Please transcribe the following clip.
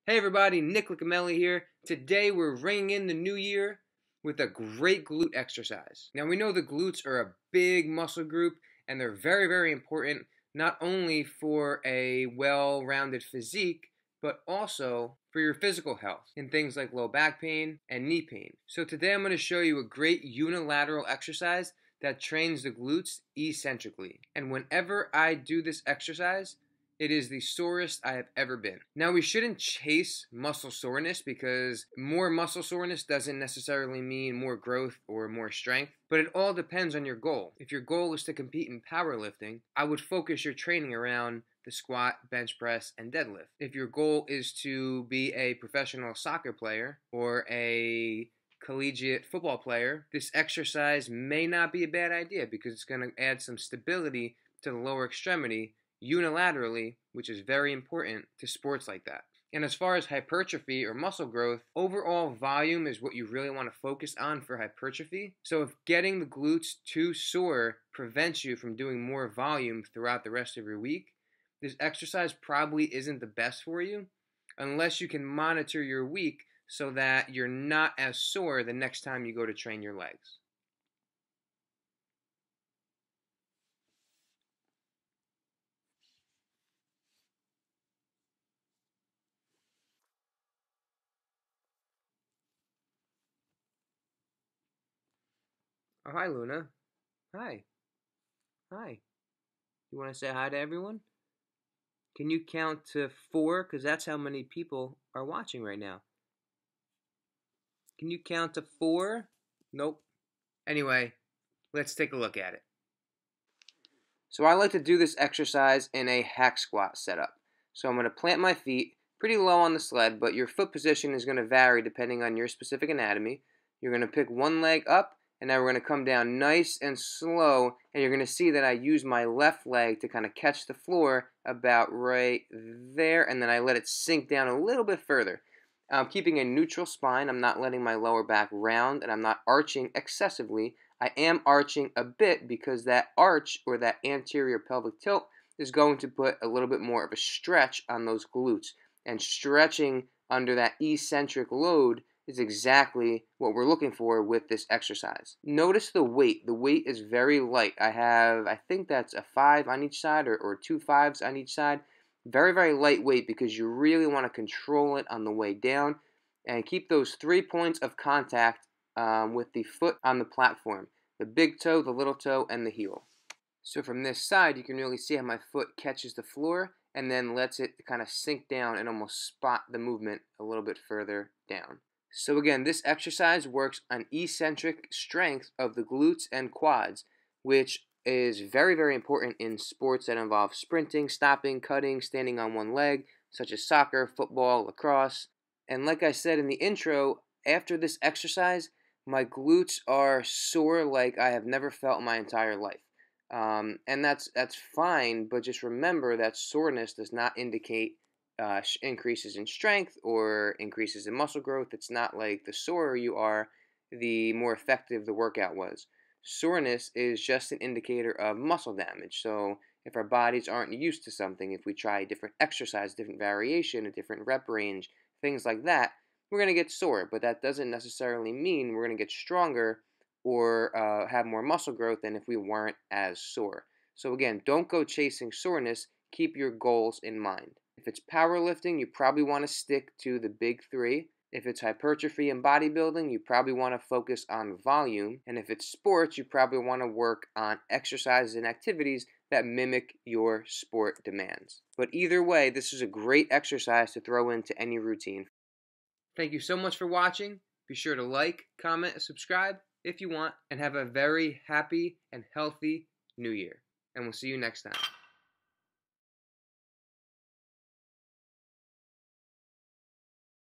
Hey everybody, Nick Licameli here. Today we're ringing in the new year with a great glute exercise. Now we know the glutes are a big muscle group and they're very, very important not only for a well-rounded physique, but also for your physical health in things like low back pain and knee pain. So today I'm going to show you a great unilateral exercise that trains the glutes eccentrically. And whenever I do this exercise, it is the sorest I have ever been. Now, we shouldn't chase muscle soreness because more muscle soreness doesn't necessarily mean more growth or more strength, but it all depends on your goal. If your goal is to compete in powerlifting, I would focus your training around the squat, bench press, and deadlift. If your goal is to be a professional soccer player or a collegiate football player, this exercise may not be a bad idea because it's going to add some stability to the lower extremity unilaterally, which is very important to sports like that. And as far as hypertrophy or muscle growth, overall volume is what you really want to focus on for hypertrophy. So if getting the glutes too sore prevents you from doing more volume throughout the rest of your week, this exercise probably isn't the best for you unless you can monitor your week so that you're not as sore the next time you go to train your legs. Oh, hi, Luna. Hi. Hi. You want to say hi to everyone? Can you count to 4? Because that's how many people are watching right now. Can you count to 4? Nope. Anyway, let's take a look at it. So I like to do this exercise in a hack squat setup. So I'm going to plant my feet pretty low on the sled, but your foot position is going to vary depending on your specific anatomy. You're going to pick one leg up, and now we're going to come down nice and slow, and you're going to see that I use my left leg to kind of catch the floor about right there, and then I let it sink down a little bit further. I'm keeping a neutral spine. I'm not letting my lower back round, and I'm not arching excessively. I am arching a bit because that arch, or that anterior pelvic tilt, is going to put a little bit more of a stretch on those glutes. And stretching under that eccentric load is exactly what we're looking for with this exercise. Notice the weight. The weight is very light. I think that's a 5 on each side or 2 5s on each side. Very, very lightweight because you really want to control it on the way down and keep those 3 points of contact with the foot on the platform. The big toe, the little toe, and the heel. So from this side, you can really see how my foot catches the floor and then lets it kind of sink down and almost spot the movement a little bit further down. So again, this exercise works on eccentric strength of the glutes and quads, which is very, very important in sports that involve sprinting, stopping, cutting, standing on one leg, such as soccer, football, lacrosse. And like I said in the intro, after this exercise, my glutes are sore like I have never felt in my entire life. And that's fine, but just remember that soreness does not indicate increases in strength or increases in muscle growth. It's not like the sorer you are, the more effective the workout was. Soreness is just an indicator of muscle damage. So if our bodies aren't used to something, if we try a different exercise, different variation, a different rep range, things like that, we're going to get sore. But that doesn't necessarily mean we're going to get stronger or have more muscle growth than if we weren't as sore. So again, don't go chasing soreness. Keep your goals in mind. If it's powerlifting, you probably want to stick to the big 3. If it's hypertrophy and bodybuilding, you probably want to focus on volume. And if it's sports, you probably want to work on exercises and activities that mimic your sport demands. But either way, this is a great exercise to throw into any routine. Thank you so much for watching. Be sure to like, comment, and subscribe if you want, and have a very happy and healthy new year. And we'll see you next time.